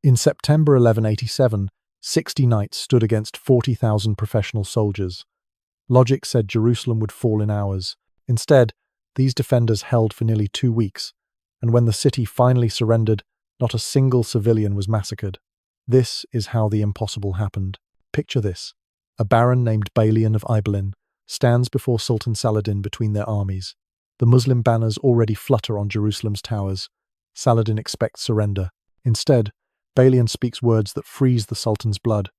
In September 1187, 60 knights stood against 40,000 professional soldiers. Logic said Jerusalem would fall in hours. Instead, these defenders held for nearly 2 weeks, and when the city finally surrendered, not a single civilian was massacred. This is how the impossible happened. Picture this. A baron named Balian of Ibelin stands before Sultan Saladin between their armies. The Muslim banners already flutter on Jerusalem's towers. Saladin expects surrender. Instead, Balian speaks words that freeze the Sultan's blood.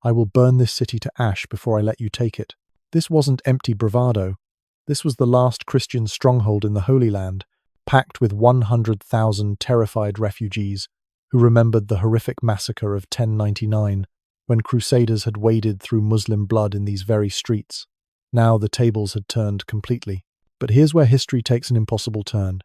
"I will burn this city to ash before I let you take it." This wasn't empty bravado. This was the last Christian stronghold in the Holy Land, packed with 100,000 terrified refugees who remembered the horrific massacre of 1099, when Crusaders had waded through Muslim blood in these very streets. Now the tables had turned completely. But here's where history takes an impossible turn.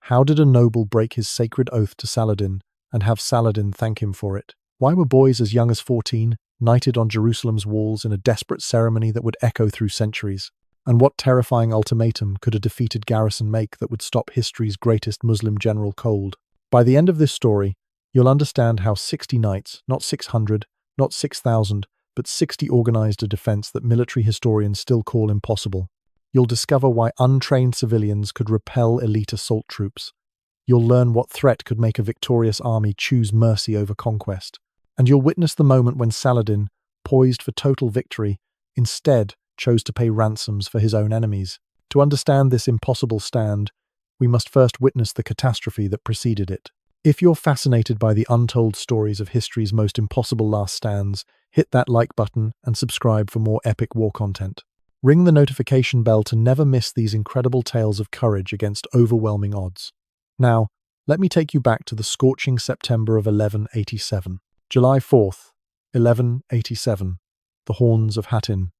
How did a noble break his sacred oath to Saladin and have Saladin thank him for it? Why were boys as young as 14 knighted on Jerusalem's walls in a desperate ceremony that would echo through centuries? And what terrifying ultimatum could a defeated garrison make that would stop history's greatest Muslim general cold? By the end of this story, you'll understand how 60 knights, not 600, not 6,000, but 60 organized a defense that military historians still call impossible. You'll discover why untrained civilians could repel elite assault troops. You'll learn what threat could make a victorious army choose mercy over conquest. And you'll witness the moment when Saladin, poised for total victory, instead chose to pay ransoms for his own enemies. To understand this impossible stand, we must first witness the catastrophe that preceded it. If you're fascinated by the untold stories of history's most impossible last stands, hit that like button and subscribe for more epic war content. Ring the notification bell to never miss these incredible tales of courage against overwhelming odds. Now, let me take you back to the scorching September of 1187. July 4th, 1187, the Horns of Hattin.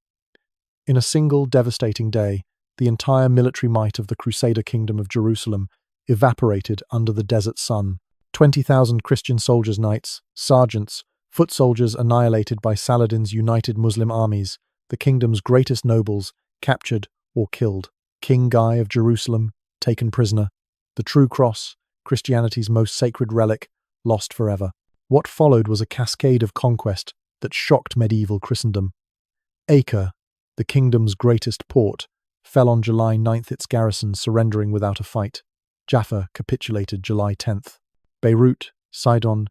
In a single devastating day, the entire military might of the Crusader kingdom of Jerusalem evaporated under the desert sun. 20,000 Christian soldiers, knights, sergeants, foot soldiers annihilated by Saladin's united Muslim armies, the kingdom's greatest nobles captured or killed. King Guy of Jerusalem taken prisoner. The true cross, Christianity's most sacred relic, lost forever. What followed was a cascade of conquest that shocked medieval Christendom. Acre, the kingdom's greatest port, fell on July 9th, its garrison surrendering without a fight. Jaffa capitulated July 10th. Beirut, Sidon,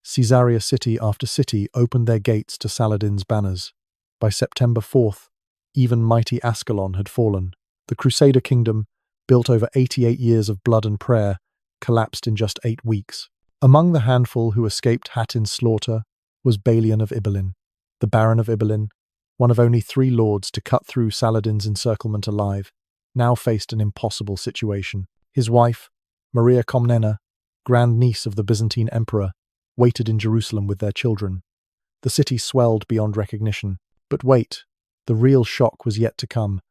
Caesarea city after city opened their gates to Saladin's banners. By September 4th, even mighty Ascalon had fallen. The Crusader kingdom, built over 88 years of blood and prayer, collapsed in just 8 weeks. Among the handful who escaped Hattin's slaughter was Balian of Ibelin. The Baron of Ibelin, one of only 3 lords to cut through Saladin's encirclement alive, now faced an impossible situation. His wife, Maria Komnena, grand-niece of the Byzantine emperor, waited in Jerusalem with their children. The city swelled beyond recognition. But wait, the real shock was yet to come.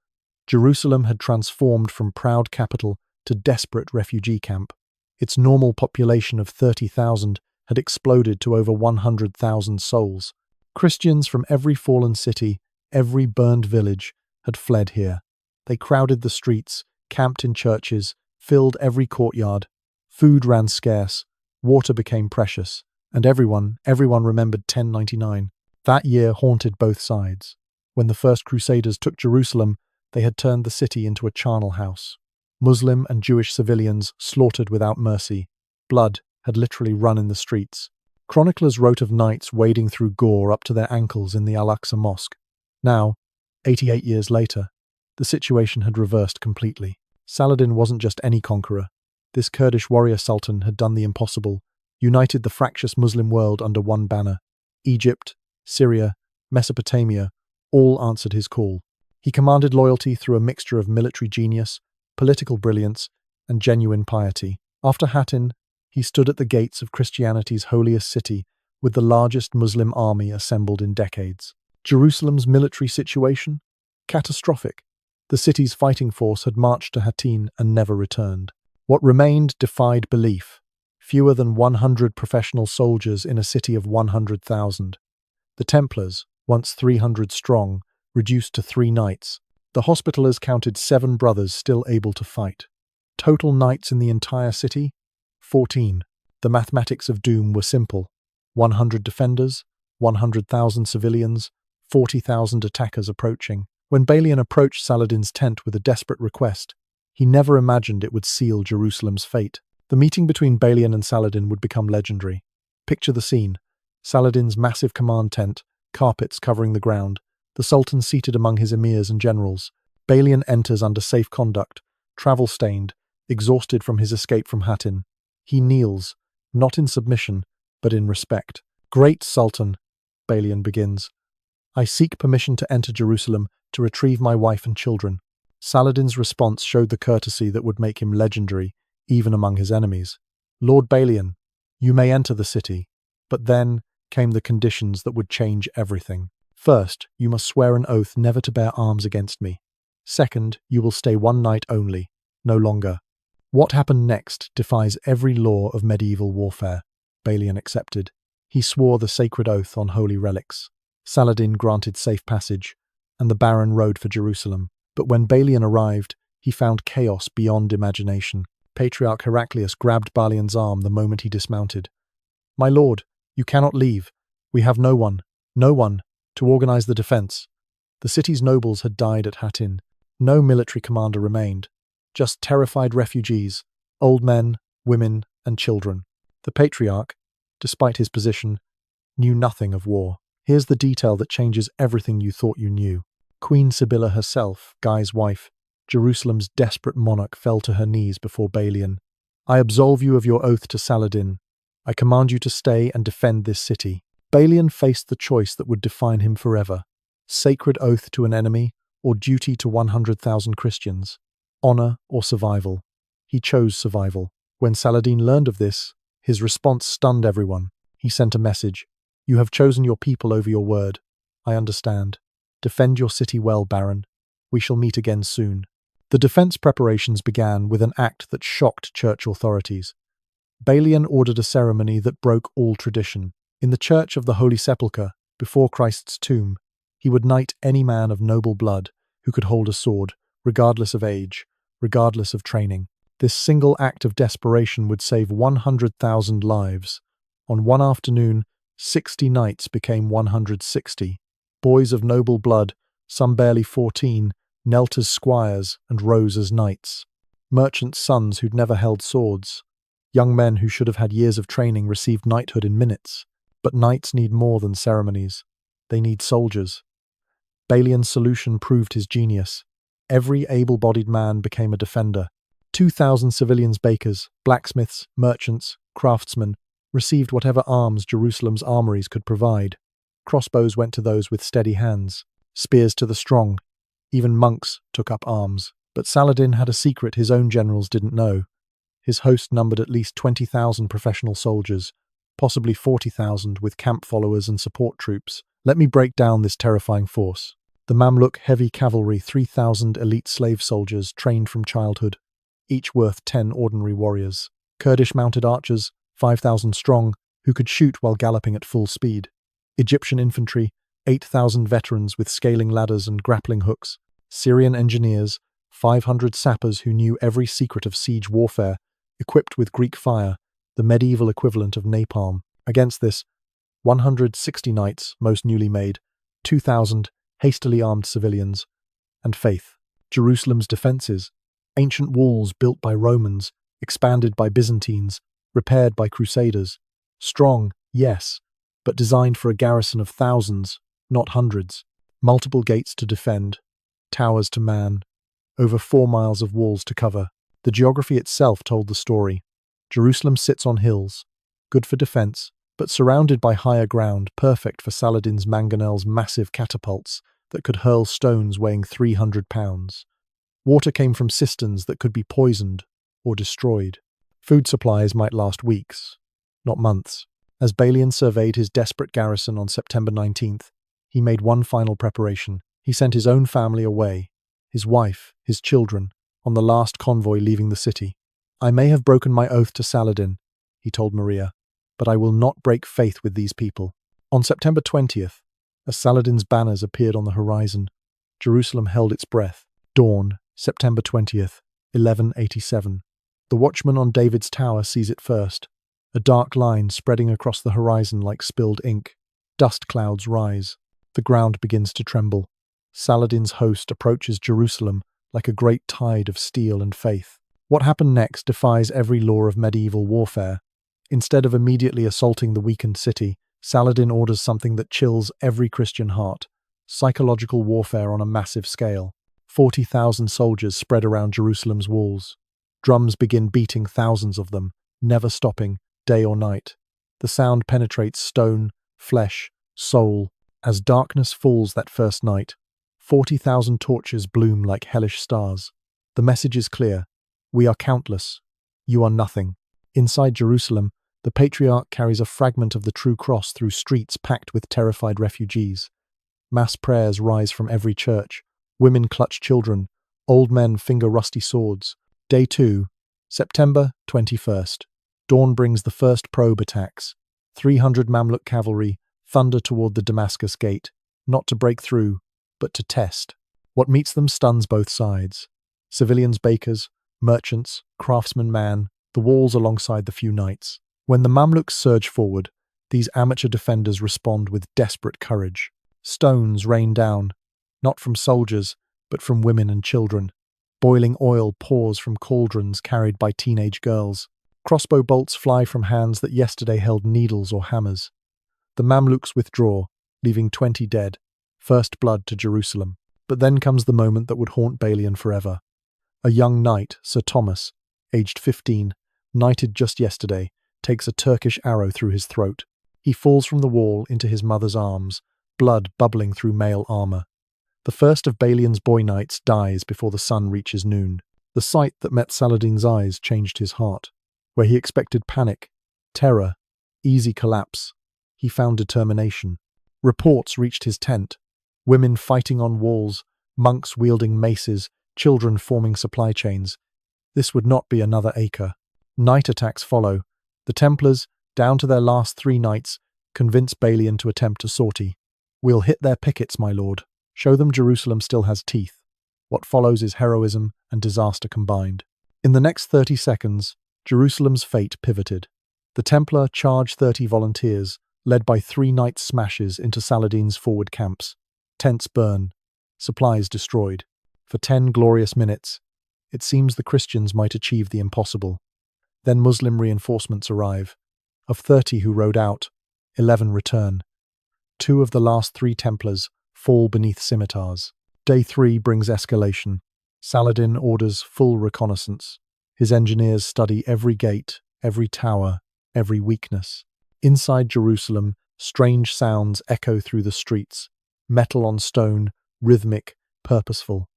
Jerusalem had transformed from proud capital to desperate refugee camp. Its normal population of 30,000 had exploded to over 100,000 souls. Christians from every fallen city, every burned village, had fled here. They crowded the streets, camped in churches, filled every courtyard. Food ran scarce, water became precious, and everyone remembered 1099. That year haunted both sides. When the first Crusaders took Jerusalem, they had turned the city into a charnel house. Muslim and Jewish civilians slaughtered without mercy. Blood had literally run in the streets. Chroniclers wrote of knights wading through gore up to their ankles in the Al-Aqsa Mosque. Now, 88 years later, the situation had reversed completely. Saladin wasn't just any conqueror. This Kurdish warrior sultan had done the impossible, united the fractious Muslim world under one banner. Egypt, Syria, Mesopotamia, all answered his call. He commanded loyalty through a mixture of military genius, political brilliance, and genuine piety. After Hattin, he stood at the gates of Christianity's holiest city with the largest Muslim army assembled in decades. Jerusalem's military situation? Catastrophic. The city's fighting force had marched to Hattin and never returned. What remained defied belief. Fewer than 100 professional soldiers in a city of 100,000. The Templars, once 300 strong, reduced to 3 knights. The Hospitallers counted 7 brothers still able to fight. Total knights in the entire city? 14. The mathematics of doom were simple. 100 defenders, 100,000 civilians, 40,000 attackers approaching. When Balian approached Saladin's tent with a desperate request, he never imagined it would seal Jerusalem's fate. The meeting between Balian and Saladin would become legendary. Picture the scene. Saladin's massive command tent, carpets covering the ground, the Sultan seated among his emirs and generals. Balian enters under safe conduct, travel-stained, exhausted from his escape from Hattin. He kneels, not in submission, but in respect. "Great Sultan," Balian begins, "I seek permission to enter Jerusalem to retrieve my wife and children." Saladin's response showed the courtesy that would make him legendary, even among his enemies. "Lord Balian, you may enter the city." But then came the conditions that would change everything. "First, you must swear an oath never to bear arms against me. Second, you will stay one night only, no longer." What happened next defies every law of medieval warfare. Balian accepted. He swore the sacred oath on holy relics. Saladin granted safe passage, and the Baron rode for Jerusalem. But when Balian arrived, he found chaos beyond imagination. Patriarch Heraclius grabbed Balian's arm the moment he dismounted. "My lord, you cannot leave. We have no one, to organize the defense." The city's nobles had died at Hattin. No military commander remained. Just terrified refugees, old men, women, and children. The Patriarch, despite his position, knew nothing of war. Here's the detail that changes everything you thought you knew. Queen Sibylla herself, Guy's wife, Jerusalem's desperate monarch, fell to her knees before Balian. "I absolve you of your oath to Saladin. I command you to stay and defend this city." Balian faced the choice that would define him forever. Sacred oath to an enemy, or duty to 100,000 Christians. Honor or survival. He chose survival. When Saladin learned of this, his response stunned everyone. He sent a message. "You have chosen your people over your word. I understand. Defend your city well, Baron. We shall meet again soon." The defense preparations began with an act that shocked church authorities. Balian ordered a ceremony that broke all tradition. In the church of the Holy Sepulchre, before Christ's tomb, he would knight any man of noble blood who could hold a sword, regardless of age, regardless of training. This single act of desperation would save 100,000 lives. On one afternoon, 60 knights became 160. Boys of noble blood, some barely 14, knelt as squires and rose as knights. Merchants' sons who'd never held swords. Young men who should have had years of training received knighthood in minutes. But knights need more than ceremonies. They need soldiers. Balian's solution proved his genius. Every able-bodied man became a defender. 2,000 civilians, bakers, blacksmiths, merchants, craftsmen, received whatever arms Jerusalem's armories could provide. Crossbows went to those with steady hands, spears to the strong. Even monks took up arms. But Saladin had a secret his own generals didn't know. His host numbered at least 20,000 professional soldiers, possibly 40,000 with camp followers and support troops. Let me break down this terrifying force. The Mamluk heavy cavalry, 3,000 elite slave soldiers trained from childhood, each worth 10 ordinary warriors. Kurdish mounted archers, 5,000 strong, who could shoot while galloping at full speed. Egyptian infantry, 8,000 veterans with scaling ladders and grappling hooks. Syrian engineers, 500 sappers who knew every secret of siege warfare, equipped with Greek fire, the medieval equivalent of napalm. Against this, 160 knights, most newly made, 2,000 hastily armed civilians, and faith. Jerusalem's defences, ancient walls built by Romans, expanded by Byzantines, repaired by Crusaders. Strong, yes, but designed for a garrison of thousands, not hundreds. Multiple gates to defend, towers to man, over 4 miles of walls to cover. The geography itself told the story. Jerusalem sits on hills, good for defense, but surrounded by higher ground, perfect for Saladin's mangonels' massive catapults that could hurl stones weighing 300 pounds. Water came from cisterns that could be poisoned or destroyed. Food supplies might last weeks, not months. As Balian surveyed his desperate garrison on September 19th, he made one final preparation. He sent his own family away, his wife, his children, on the last convoy leaving the city. "I may have broken my oath to Saladin," he told Maria, "but I will not break faith with these people." On September 20th, as Saladin's banners appeared on the horizon, Jerusalem held its breath. Dawn, September 20th, 1187. The watchman on David's tower sees it first, a dark line spreading across the horizon like spilled ink. Dust clouds rise. The ground begins to tremble. Saladin's host approaches Jerusalem like a great tide of steel and faith. What happened next defies every law of medieval warfare. Instead of immediately assaulting the weakened city, Saladin orders something that chills every Christian heart: psychological warfare on a massive scale. 40,000 soldiers spread around Jerusalem's walls. Drums begin beating, thousands of them, never stopping, day or night. The sound penetrates stone, flesh, soul. As darkness falls that first night, 40,000 torches bloom like hellish stars. The message is clear: we are countless, you are nothing. Inside Jerusalem, the patriarch carries a fragment of the true cross through streets packed with terrified refugees. Mass prayers rise from every church. Women clutch children. Old men finger rusty swords. Day 2, September 21st. Dawn brings the first probe attacks. 300 Mamluk cavalry thunder toward the Damascus gate, not to break through, but to test. What meets them stuns both sides. Civilians, bakers, merchants, craftsmen man the walls alongside the few knights. When the Mamluks surge forward, these amateur defenders respond with desperate courage. Stones rain down, not from soldiers, but from women and children. Boiling oil pours from cauldrons carried by teenage girls. Crossbow bolts fly from hands that yesterday held needles or hammers. The Mamluks withdraw, leaving 20 dead. First blood to Jerusalem. But then comes the moment that would haunt Balian forever. A young knight, Sir Thomas, aged 15, knighted just yesterday, takes a Turkish arrow through his throat. He falls from the wall into his mother's arms, blood bubbling through mail armor. The first of Balian's boy knights dies before the sun reaches noon. The sight that met Saladin's eyes changed his heart. Where he expected panic, terror, easy collapse, he found determination. Reports reached his tent. Women fighting on walls, monks wielding maces, children forming supply chains. This would not be another Acre. Night attacks follow. The Templars, down to their last 3 knights, convince Balian to attempt a sortie. "We'll hit their pickets, my lord. Show them Jerusalem still has teeth." What follows is heroism and disaster combined. In the next 30 seconds, Jerusalem's fate pivoted. The Templar charged 30 volunteers, led by 3 knights smashes into Saladin's forward camps. Tents burn, supplies destroyed. For 10 glorious minutes, it seems the Christians might achieve the impossible. Then Muslim reinforcements arrive. Of 30 who rode out, 11 return. 2 of the last 3 Templars fall beneath scimitars. Day 3 brings escalation. Saladin orders full reconnaissance. His engineers study every gate, every tower, every weakness. Inside Jerusalem, strange sounds echo through the streets. Metal on stone, rhythmic, purposeful.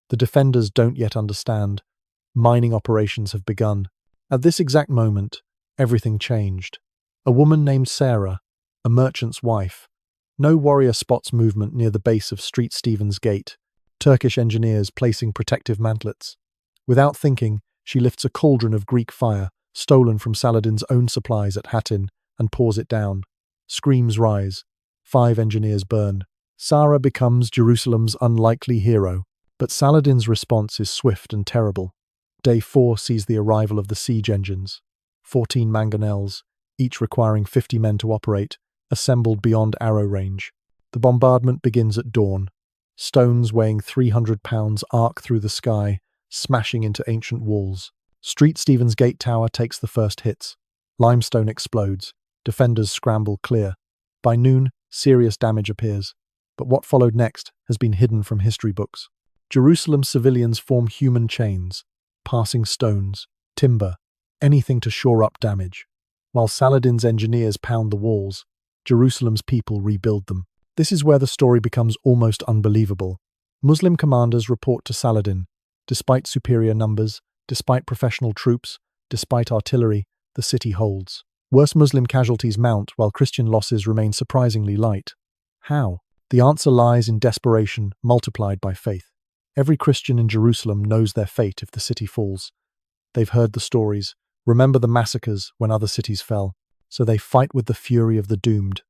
The defenders don't yet understand. Mining operations have begun. At this exact moment, everything changed. A woman named Sarah, a merchant's wife. No warrior spots movement near the base of Street Stephen's Gate. Turkish engineers placing protective mantlets. Without thinking, she lifts a cauldron of Greek fire, stolen from Saladin's own supplies at Hattin, and pours it down. Screams rise. 5 engineers burn. Sarah becomes Jerusalem's unlikely hero, but Saladin's response is swift and terrible. Day 4 sees the arrival of the siege engines. 14 mangonels, each requiring 50 men to operate, assembled beyond arrow range. The bombardment begins at dawn. Stones weighing 300 pounds arc through the sky, smashing into ancient walls. Street Stephen's Gate Tower takes the first hits. Limestone explodes. Defenders scramble clear. By noon, serious damage appears. But what followed next has been hidden from history books. Jerusalem civilians form human chains, passing stones, timber, anything to shore up damage. While Saladin's engineers pound the walls, Jerusalem's people rebuild them. This is where the story becomes almost unbelievable. Muslim commanders report to Saladin, despite superior numbers, despite professional troops, despite artillery, the city holds. Worse Muslim casualties mount while Christian losses remain surprisingly light. How? The answer lies in desperation multiplied by faith. Every Christian in Jerusalem knows their fate if the city falls. They've heard the stories, remember the massacres when other cities fell, so they fight with the fury of the doomed.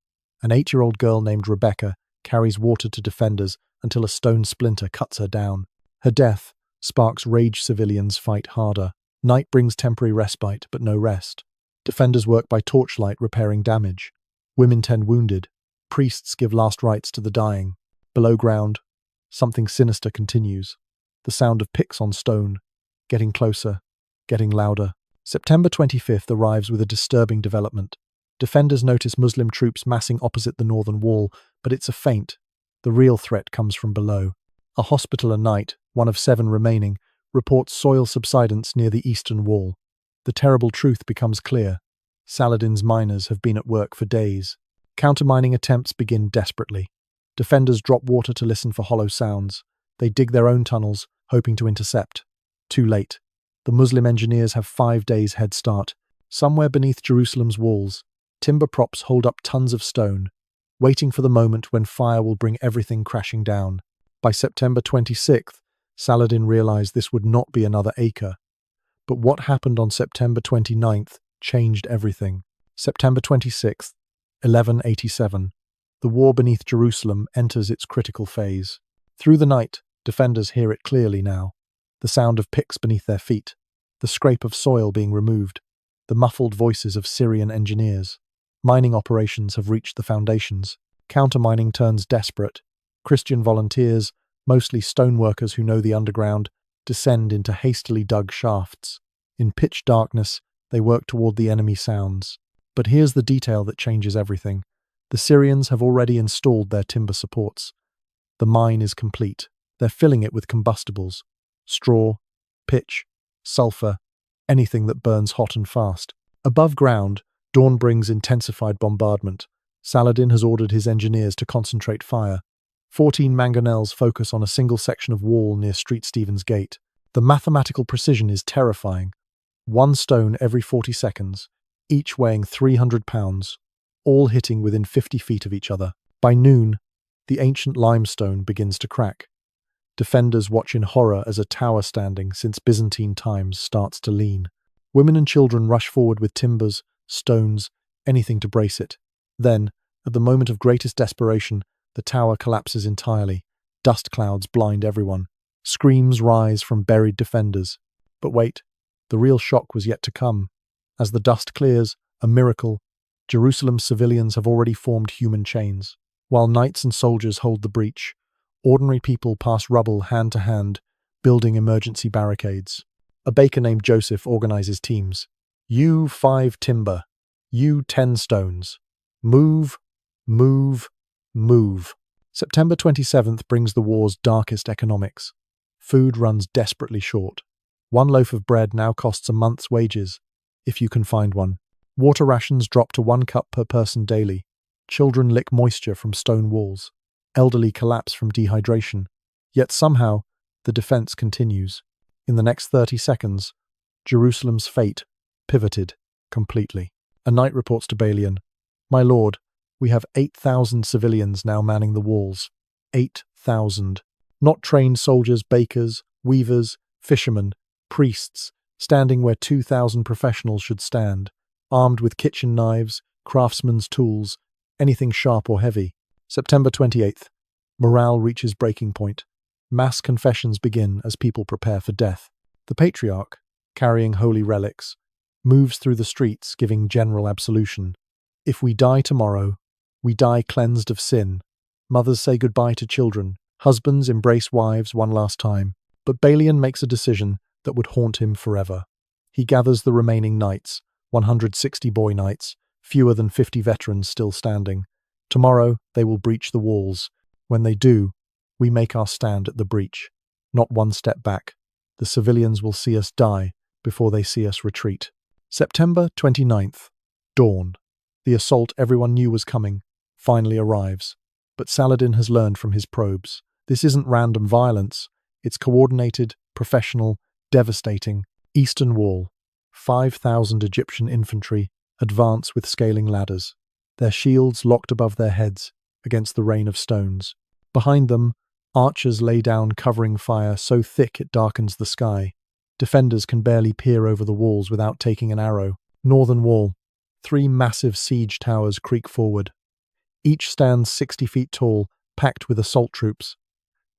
An 8-year-old girl named Rebecca carries water to defenders until a stone splinter cuts her down. Her death sparks rage. Civilians fight harder. Night brings temporary respite, but no rest. Defenders work by torchlight repairing damage. Women tend wounded. Priests give last rites to the dying. Below ground, something sinister continues. The sound of picks on stone, getting closer, getting louder. September 25th arrives with a disturbing development. Defenders notice Muslim troops massing opposite the northern wall, but it's a feint. The real threat comes from below. A hospitaller knight, one of 7 remaining, reports soil subsidence near the eastern wall. The terrible truth becomes clear. Saladin's miners have been at work for days. Countermining attempts begin desperately. Defenders drop water to listen for hollow sounds. They dig their own tunnels, hoping to intercept. Too late. The Muslim engineers have 5 days' head start. Somewhere beneath Jerusalem's walls, timber props hold up tons of stone, waiting for the moment when fire will bring everything crashing down. By September 26th, Saladin realized this would not be another acre. But what happened on September 29th changed everything. September 26th, 1187. The war beneath Jerusalem enters its critical phase. Through the night, defenders hear it clearly now. The sound of picks beneath their feet, the scrape of soil being removed, the muffled voices of Syrian engineers. Mining operations have reached the foundations. Countermining turns desperate. Christian volunteers, mostly stoneworkers who know the underground, descend into hastily dug shafts. In pitch darkness, they work toward the enemy sounds. But here's the detail that changes everything. The Syrians have already installed their timber supports. The mine is complete. They're filling it with combustibles. Straw, pitch, sulfur, anything that burns hot and fast. Above ground, dawn brings intensified bombardment. Saladin has ordered his engineers to concentrate fire. 14 mangonels focus on a single section of wall near St. Stephen's Gate. The mathematical precision is terrifying. 1 stone every 40 seconds, each weighing 300 pounds, all hitting within 50 feet of each other. By noon, the ancient limestone begins to crack. Defenders watch in horror as a tower standing since Byzantine times starts to lean. Women and children rush forward with timbers, stones, anything to brace it. Then, at the moment of greatest desperation, the tower collapses entirely. Dust clouds blind everyone. Screams rise from buried defenders. But wait, the real shock was yet to come. As the dust clears, a miracle, Jerusalem's civilians have already formed human chains. While knights and soldiers hold the breach, ordinary people pass rubble hand to hand, building emergency barricades. A baker named Joseph organizes teams. You 5 timber. You 10 stones. Move, move, move. September 27th brings the war's darkest economics. Food runs desperately short. 1 loaf of bread now costs a month's wages, if you can find one. Water rations drop to 1 cup per person daily. Children lick moisture from stone walls. Elderly collapse from dehydration. Yet somehow, the defense continues. In the next 30 seconds, Jerusalem's fate pivoted completely. A knight reports to Balian, "My lord, we have 8,000 civilians now manning the walls. 8,000. Not trained soldiers, bakers, weavers, fishermen, priests, standing where 2,000 professionals should stand, armed with kitchen knives, craftsmen's tools, anything sharp or heavy." September 28th. Morale reaches breaking point. Mass confessions begin as people prepare for death. The patriarch, carrying holy relics, moves through the streets giving general absolution. If we die tomorrow, we die cleansed of sin. Mothers say goodbye to children. Husbands embrace wives one last time. But Balian makes a decision that would haunt him forever. He gathers the remaining knights, 160 boy knights, fewer than 50 veterans still standing. Tomorrow they will breach the walls. When they do, we make our stand at the breach. Not 1 step back. The civilians will see us die before they see us retreat. September 29th. Dawn. The assault everyone knew was coming finally arrives. But Saladin has learned from his probes. This isn't random violence. It's coordinated, professional, devastating. Eastern Wall. 5,000 Egyptian infantry advance with scaling ladders, their shields locked above their heads against the rain of stones. Behind them, archers lay down covering fire so thick it darkens the sky. Defenders can barely peer over the walls without taking an arrow. Northern Wall. 3 massive siege towers creak forward. Each stands 60 feet tall, packed with assault troops.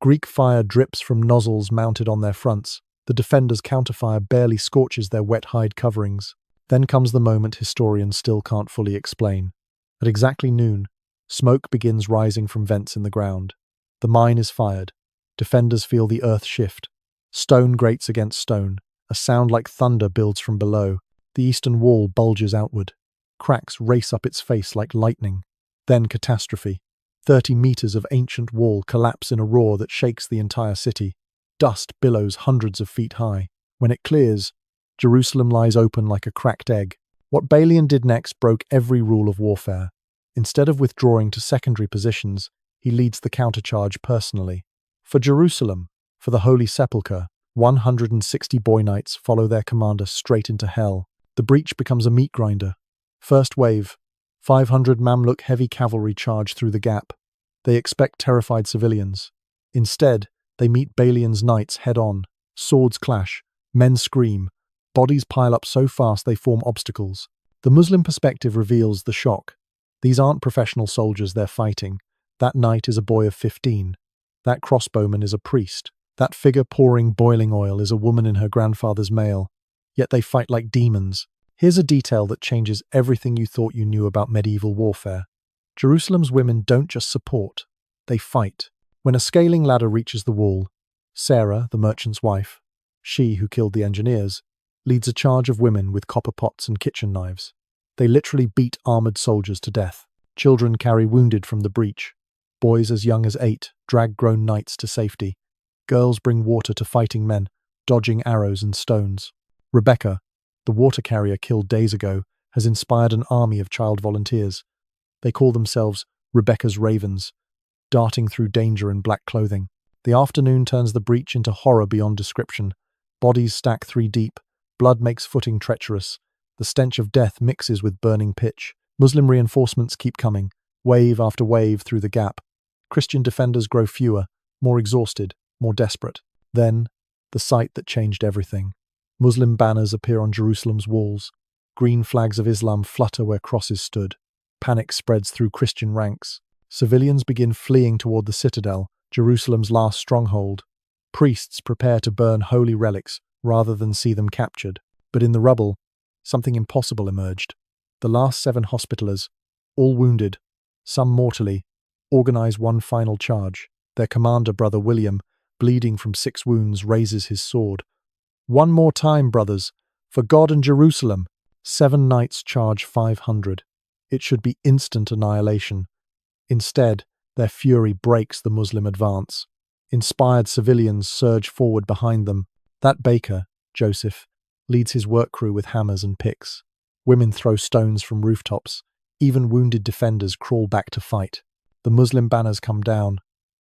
Greek fire drips from nozzles mounted on their fronts. The defenders' counterfire barely scorches their wet hide coverings. Then comes the moment historians still can't fully explain. At exactly noon, smoke begins rising from vents in the ground. The mine is fired. Defenders feel the earth shift. Stone grates against stone. A sound like thunder builds from below. The eastern wall bulges outward. Cracks race up its face like lightning. Then catastrophe. 30 meters of ancient wall collapse in a roar that shakes the entire city. Dust billows hundreds of feet high. When it clears, Jerusalem lies open like a cracked egg. What Balian did next broke every rule of warfare. Instead of withdrawing to secondary positions, he leads the countercharge personally. For Jerusalem, for the Holy Sepulchre, 160 boy knights follow their commander straight into hell. The breach becomes a meat grinder. First wave, 500 Mamluk heavy cavalry charge through the gap. They expect terrified civilians. Instead, they meet Balian's knights head-on. Swords clash, men scream, bodies pile up so fast they form obstacles. The Muslim perspective reveals the shock. These aren't professional soldiers they're fighting. That knight is a boy of 15. That crossbowman is a priest. That figure pouring boiling oil is a woman in her grandfather's mail. Yet they fight like demons. Here's a detail that changes everything you thought you knew about medieval warfare. Jerusalem's women don't just support, they fight. When a scaling ladder reaches the wall, Sarah, the merchant's wife, she who killed the engineers, leads a charge of women with copper pots and kitchen knives. They literally beat armored soldiers to death. Children carry wounded from the breach. Boys as young as 8 drag grown knights to safety. Girls bring water to fighting men, dodging arrows and stones. Rebecca, the water carrier killed days ago, has inspired an army of child volunteers. They call themselves Rebecca's Ravens, darting through danger in black clothing. The afternoon turns the breach into horror beyond description. Bodies stack 3 deep. Blood makes footing treacherous. The stench of death mixes with burning pitch. Muslim reinforcements keep coming, wave after wave through the gap. Christian defenders grow fewer, more exhausted, more desperate. Then, the sight that changed everything. Muslim banners appear on Jerusalem's walls. Green flags of Islam flutter where crosses stood. Panic spreads through Christian ranks. Civilians begin fleeing toward the citadel, Jerusalem's last stronghold. Priests prepare to burn holy relics rather than see them captured. But in the rubble, something impossible emerged. The last 7 hospitallers, all wounded, some mortally, organize one final charge. Their commander, Brother William, bleeding from 6 wounds, raises his sword. "One more time, brothers, for God and Jerusalem." 7 knights charge 500. It should be instant annihilation. Instead, their fury breaks the Muslim advance. Inspired civilians surge forward behind them. That baker, Joseph, leads his work crew with hammers and picks. Women throw stones from rooftops. Even wounded defenders crawl back to fight. The Muslim banners come down.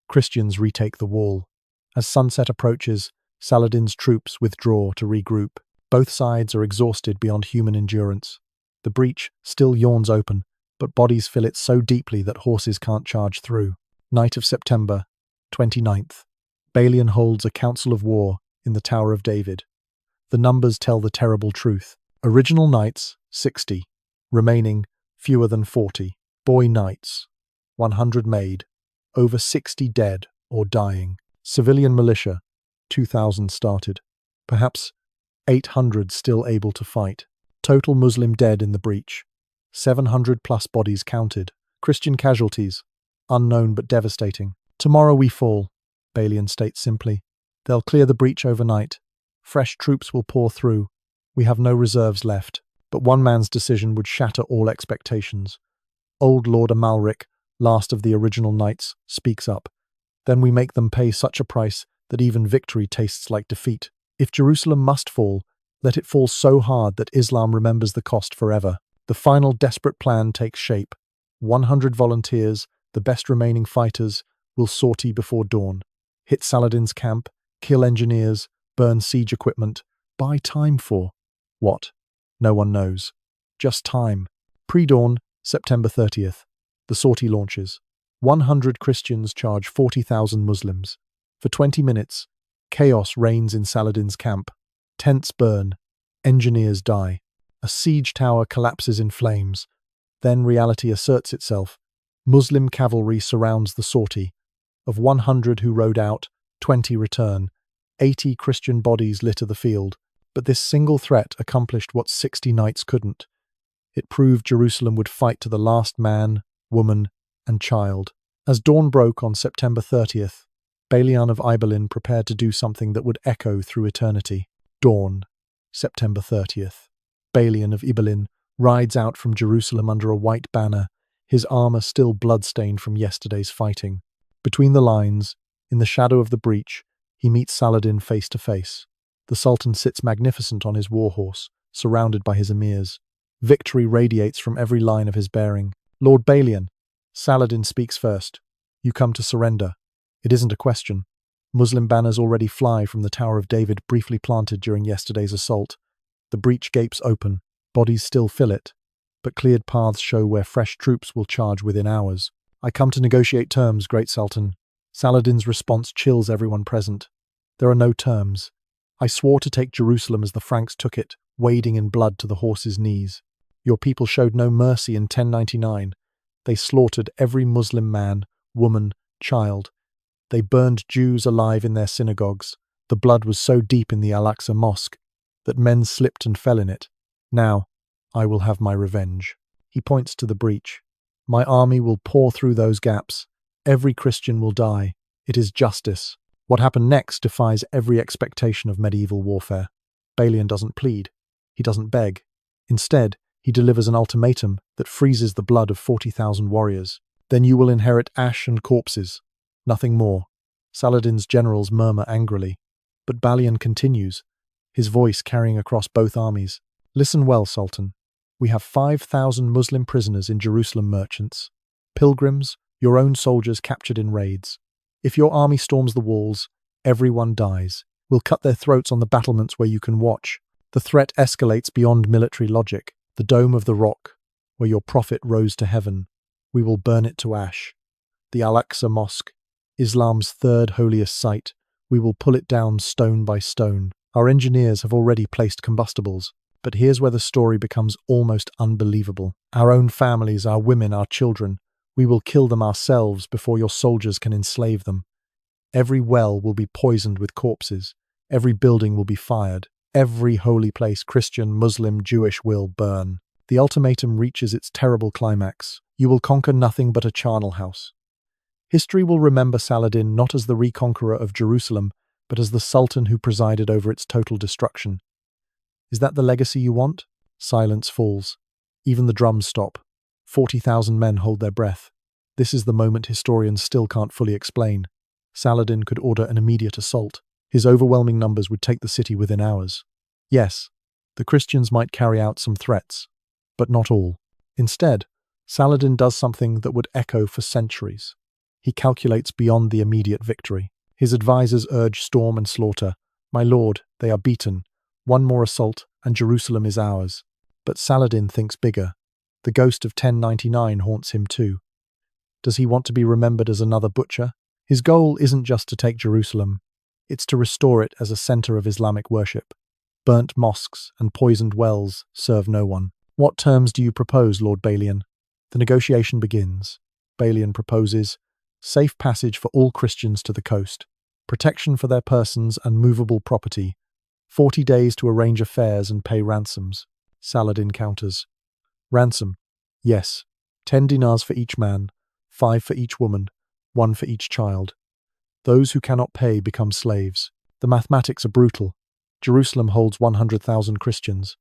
Christians retake the wall. As sunset approaches, Saladin's troops withdraw to regroup. Both sides are exhausted beyond human endurance. The breach still yawns open, but bodies fill it so deeply that horses can't charge through. Night of September 29th. Balian holds a council of war in the Tower of David. The numbers tell the terrible truth. Original knights, 60. Remaining, fewer than 40. Boy knights, 100 made. Over 60 dead or dying. Civilian militia, 2,000 started. Perhaps 800 still able to fight. Total Muslim dead in the breach. 700 plus bodies counted. Christian casualties, unknown but devastating. "Tomorrow we fall," Balian states simply. "They'll clear the breach overnight. Fresh troops will pour through. We have no reserves left." But one man's decision would shatter all expectations. Old Lord Amalric, last of the original knights, speaks up. "Then we make them pay such a price that even victory tastes like defeat. If Jerusalem must fall, let it fall so hard that Islam remembers the cost forever." The final desperate plan takes shape. 100 volunteers, the best remaining fighters, will sortie before dawn. Hit Saladin's camp, kill engineers, burn siege equipment. Buy time for what? No one knows. Just time. Pre-dawn, September 30th. The sortie launches. 100 Christians charge 40,000 Muslims. For 20 minutes, chaos reigns in Saladin's camp. Tents burn. Engineers die. A siege tower collapses in flames. Then reality asserts itself. Muslim cavalry surrounds the sortie. Of 100 who rode out, 20 return. 80 Christian bodies litter the field. But this single threat accomplished what 60 knights couldn't. It proved Jerusalem would fight to the last man, woman, and child. As dawn broke on September 30th, Balian of Ibelin prepared to do something that would echo through eternity. Dawn, September 30th. Balian of Ibelin rides out from Jerusalem under a white banner, his armor still blood-stained from yesterday's fighting. Between the lines, in the shadow of the breach, he meets Saladin face to face. The Sultan sits magnificent on his warhorse, surrounded by his emirs. Victory radiates from every line of his bearing. Lord Balian, Saladin speaks first. You come to surrender. It isn't a question. Muslim banners already fly from the Tower of David briefly planted during yesterday's assault. The breach gapes open. Bodies still fill it, but cleared paths show where fresh troops will charge within hours. I come to negotiate terms, Great Sultan. Saladin's response chills everyone present. There are no terms. I swore to take Jerusalem as the Franks took it, wading in blood to the horses' knees. Your people showed no mercy in 1099. They slaughtered every Muslim man, woman, child. They burned Jews alive in their synagogues. The blood was so deep in the Al-Aqsa Mosque that men slipped and fell in it. Now, I will have my revenge. He points to the breach. My army will pour through those gaps. Every Christian will die. It is justice. What happened next defies every expectation of medieval warfare. Balian doesn't plead. He doesn't beg. Instead, he delivers an ultimatum that freezes the blood of 40,000 warriors. Then you will inherit ash and corpses. Nothing more. Saladin's generals murmur angrily. But Balian continues, his voice carrying across both armies. Listen well, Sultan. We have 5,000 Muslim prisoners in Jerusalem, merchants. Pilgrims, your own soldiers captured in raids. If your army storms the walls, everyone dies. We'll cut their throats on the battlements where you can watch. The threat escalates beyond military logic. The dome of the rock, where your prophet rose to heaven, we will burn it to ash. The Al-Aqsa Mosque, Islam's third holiest site, we will pull it down stone by stone. Our engineers have already placed combustibles, but here's where the story becomes almost unbelievable. Our own families, our women, our children, we will kill them ourselves before your soldiers can enslave them. Every well will be poisoned with corpses. Every building will be fired. Every holy place, Christian, Muslim, Jewish, will burn. The ultimatum reaches its terrible climax. You will conquer nothing but a charnel house. History will remember Saladin not as the reconqueror of Jerusalem, but as the Sultan who presided over its total destruction. Is that the legacy you want? Silence falls. Even the drums stop. 40,000 men hold their breath. This is the moment historians still can't fully explain. Saladin could order an immediate assault. His overwhelming numbers would take the city within hours. Yes, the Christians might carry out some threats, but not all. Instead, Saladin does something that would echo for centuries. He calculates beyond the immediate victory. His advisors urge storm and slaughter. My lord, they are beaten. One more assault, and Jerusalem is ours. But Saladin thinks bigger. The ghost of 1099 haunts him too. Does he want to be remembered as another butcher? His goal isn't just to take Jerusalem. It's to restore it as a center of Islamic worship. Burnt mosques and poisoned wells serve no one. What terms do you propose, Lord Balian? The negotiation begins. Balian proposes safe passage for all Christians to the coast, protection for their persons and movable property, 40 days to arrange affairs and pay ransoms. Saladin counters. Ransom. Yes. 10 dinars for each man, 5 for each woman, 1 for each child. Those who cannot pay become slaves. The mathematics are brutal. Jerusalem holds 100,000 Christians.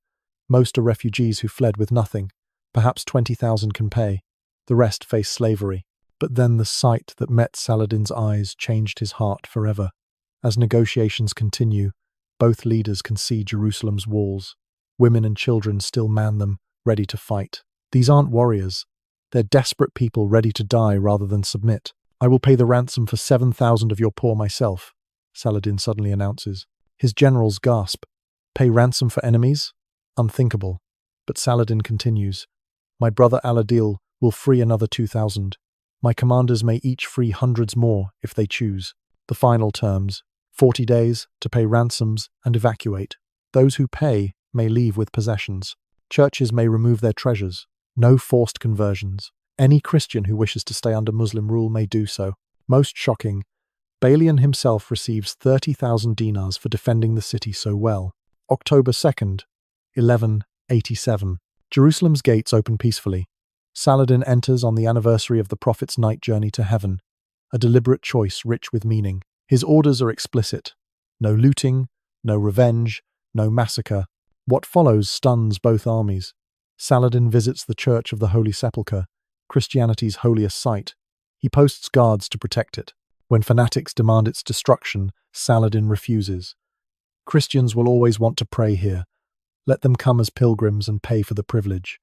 Most are refugees who fled with nothing. Perhaps 20,000 can pay. The rest face slavery. But then the sight that met Saladin's eyes changed his heart forever. As negotiations continue, both leaders can see Jerusalem's walls. Women and children still man them, ready to fight. These aren't warriors. They're desperate people ready to die rather than submit. I will pay the ransom for 7,000 of your poor myself, Saladin suddenly announces. His generals gasp. Pay ransom for enemies? Unthinkable. But Saladin continues. My brother Al-Adil will free another 2,000. My commanders may each free hundreds more if they choose. The final terms, 40 days to pay ransoms and evacuate. Those who pay may leave with possessions. Churches may remove their treasures. No forced conversions. Any Christian who wishes to stay under Muslim rule may do so. Most shocking, Balian himself receives 30,000 dinars for defending the city so well. October 2nd, 1187. Jerusalem's gates open peacefully. Saladin enters on the anniversary of the Prophet's night journey to heaven, a deliberate choice rich with meaning. His orders are explicit. No looting, no revenge, no massacre. What follows stuns both armies. Saladin visits the Church of the Holy Sepulchre, Christianity's holiest site. He posts guards to protect it. When fanatics demand its destruction, Saladin refuses. Christians will always want to pray here. Let them come as pilgrims and pay for the privilege.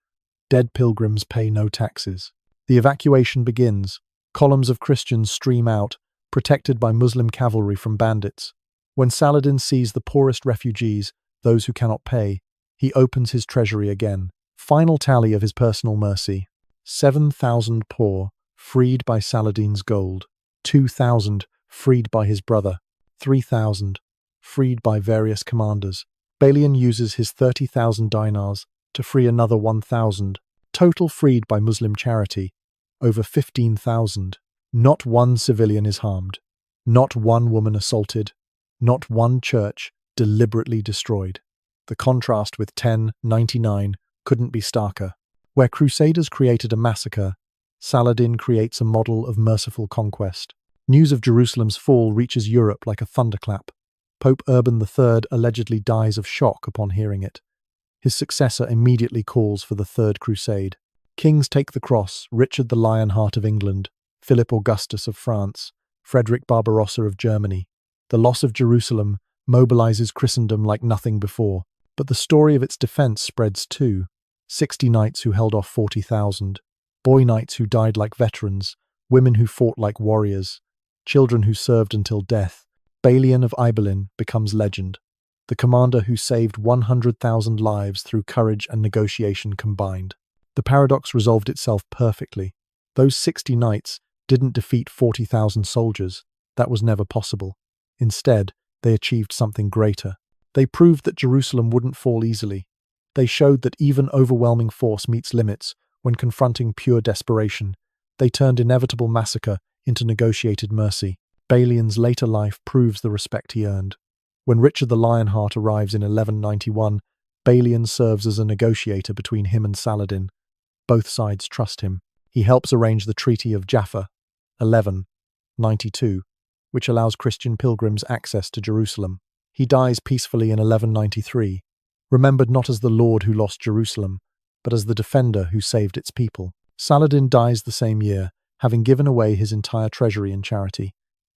Dead pilgrims pay no taxes. The evacuation begins. Columns of Christians stream out, protected by Muslim cavalry from bandits. When Saladin sees the poorest refugees, those who cannot pay, he opens his treasury again. Final tally of his personal mercy. 7,000 poor, freed by Saladin's gold. 2,000, freed by his brother. 3,000, freed by various commanders. Balian uses his 30,000 dinars to free another 1,000. Total freed by Muslim charity. Over 15,000. Not one civilian is harmed. Not one woman assaulted. Not one church deliberately destroyed. The contrast with 1099 couldn't be starker. Where Crusaders created a massacre, Saladin creates a model of merciful conquest. News of Jerusalem's fall reaches Europe like a thunderclap. Pope Urban III allegedly dies of shock upon hearing it. His successor immediately calls for the Third Crusade. Kings take the cross: Richard the Lionheart of England, Philip Augustus of France, Frederick Barbarossa of Germany. The loss of Jerusalem mobilizes Christendom like nothing before. But the story of its defense spreads too. 60 knights who held off 40,000. Boy knights who died like veterans. Women who fought like warriors. Children who served until death. Balian of Ibelin becomes legend. The commander who saved 100,000 lives through courage and negotiation combined. The paradox resolved itself perfectly. Those 60 knights didn't defeat 40,000 soldiers. That was never possible. Instead, they achieved something greater. They proved that Jerusalem wouldn't fall easily. They showed that even overwhelming force meets limits when confronting pure desperation. They turned inevitable massacre into negotiated mercy. Balian's later life proves the respect he earned. When Richard the Lionheart arrives in 1191, Balian serves as a negotiator between him and Saladin. Both sides trust him. He helps arrange the Treaty of Jaffa, 1192, which allows Christian pilgrims access to Jerusalem. He dies peacefully in 1193, remembered not as the Lord who lost Jerusalem, but as the defender who saved its people. Saladin dies the same year, having given away his entire treasury in charity.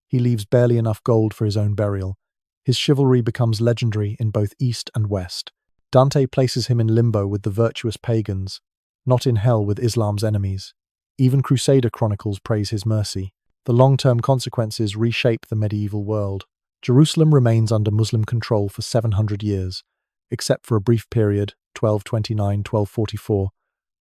He leaves barely enough gold for his own burial. His chivalry becomes legendary in both East and West. Dante places him in limbo with the virtuous pagans, not in hell with Islam's enemies. Even Crusader chronicles praise his mercy. The long-term consequences reshape the medieval world. Jerusalem remains under Muslim control for 700 years, except for a brief period, 1229–1244,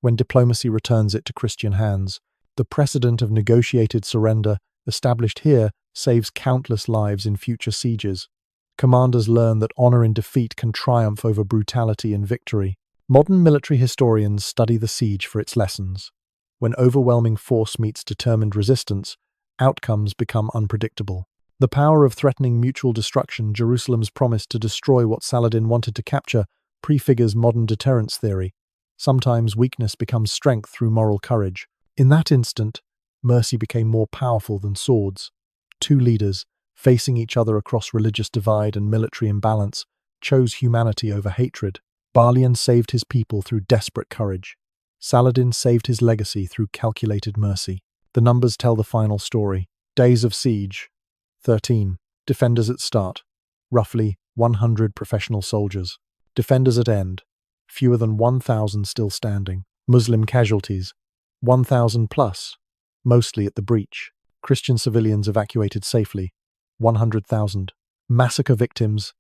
when diplomacy returns it to Christian hands. The precedent of negotiated surrender established here saves countless lives in future sieges. Commanders learn that honor in defeat can triumph over brutality in victory. Modern military historians study the siege for its lessons. When overwhelming force meets determined resistance, outcomes become unpredictable. The power of threatening mutual destruction, Jerusalem's promise to destroy what Saladin wanted to capture, prefigures modern deterrence theory. Sometimes weakness becomes strength through moral courage. In that instant, mercy became more powerful than swords. Two leaders, facing each other across religious divide and military imbalance, chose humanity over hatred. Balian saved his people through desperate courage. Saladin saved his legacy through calculated mercy. The numbers tell the final story. Days of siege: 13. Defenders at start: roughly 100 professional soldiers. Defenders at end: fewer than 1,000 still standing. Muslim casualties: 1,000 plus, mostly at the breach. Christian civilians evacuated safely: 100,000. Massacre victims: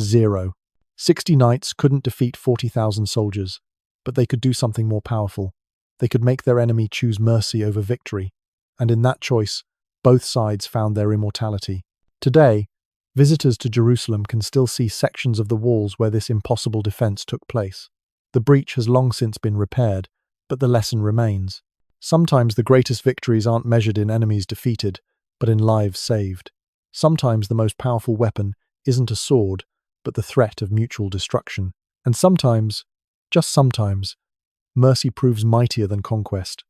0. 60 knights couldn't defeat 40,000 soldiers, but they could do something more powerful. They could make their enemy choose mercy over victory, and in that choice, both sides found their immortality. Today, visitors to Jerusalem can still see sections of the walls where this impossible defense took place. The breach has long since been repaired, but the lesson remains. Sometimes the greatest victories aren't measured in enemies defeated, but in lives saved. Sometimes the most powerful weapon isn't a sword, but the threat of mutual destruction. And sometimes, just sometimes, mercy proves mightier than conquest.